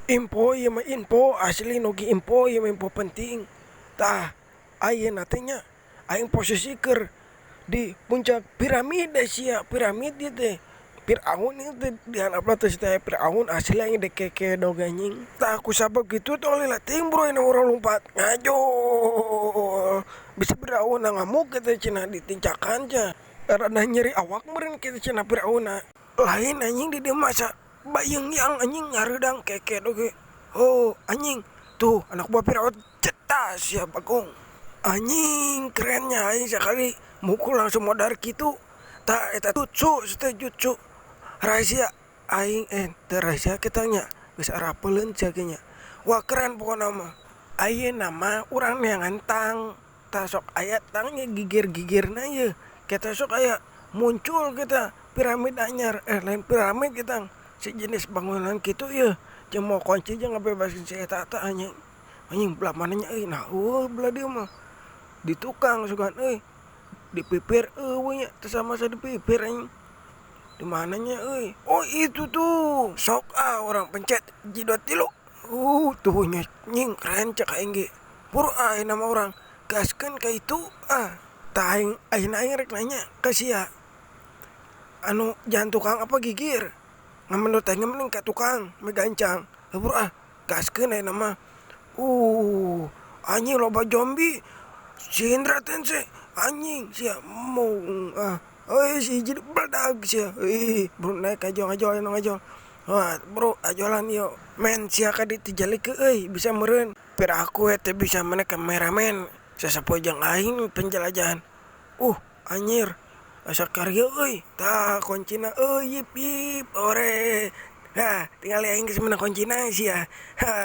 Info ya mah info asli nogi info ya mah info penting. Tah, ayeuna teh nya aing posisiker di puncak piramida sia piramid teh. Firaun itu di handapna teh teh Firaun asli aing deke dog anjing. Tah ku sabab gitu teh oleh lating bro na orang lompat ngajol. Bisa Firaun ngamuk kita cenah ditincakan ca. Rada nyeri awak meureun kita cenah Firaun. Lain anjing di dieu masa bayang yang anjing ngaredang keke doge. Oh anjing tuh anak buah Firaun cetas ya bagong. Anjing kerennya aing sekali mukul langsung modar gitu. Tak eta jutsu teh jutsu rahasia aing teu rahasia kitanya geus arapeleun jaganya. Wah keren pokona mah. Ayeuna mah urang neangan tang. Tah sok aya tangnya gigir-gigirna ye. Kita sok aya muncul kita piramid anyar lain piramid kita sejenis bangunan gitu ya cuma kunci aja ngebebasin si eta anjing anjing belah mananya nah belah dia mah di tukang sugan dipipir nya terus sama saya dipipir anjing di mananya oh itu tuh sok orang pencet jidot tilu tuh nying keren cek aing ge pur nama orang gaskeun ka itu tah aing rek nanya ka sia anu jangan tukang apa gigir ngamen teh mending ka tukang megancang bro gaskeun aya nama anjing loba zombie si Indra Tensei anjing sia mau si jadi badag sia bro naik ngajol wah bro ajolan yo men sia ka ditijalikeun bisa meureun per aku teh bisa mana kameramen sasapojang aing penjelajahan anjir asa karya tah kuncina yip yip ore tinggal aing geus meunang kuncina sia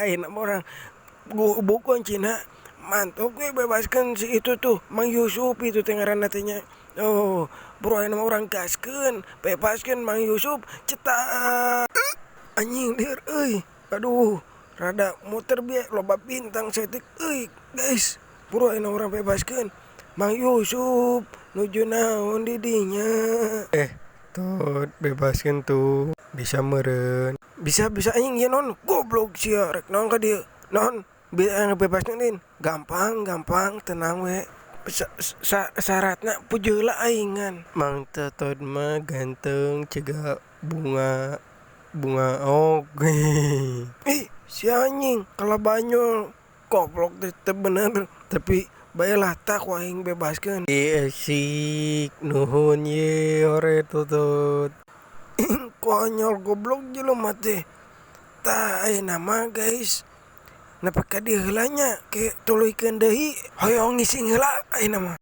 enak orang bu kuncina mantap gue bebaskan si itu tuh Mang Yusuf itu teh ngaranna teh nya bro aya orang gaskeun bebaskeun Mang Yusuf cetak anjing lieur aduh rada muter bieu loba bintang setik guys bro aya orang bebaskeun Mang Yusuf nuju naon di dinya tuh bebaskeun tuh bisa meureun bisa anjing ya non goblok sia rek naon ka dieu non bisa bebaskeun gampang tenang we syaratna pujeula aingan Mang Tetot mah ganteng cega bunga oge si anjing kalau banyol goblok teh bener tapi baiklah tak waing bebaskeun asik nuhun ye ore tutut konyol goblok jelema teh tah aya nama guys nepi ka dieu heula nya ke tuluykeun deui hoyong ngising heula aya nama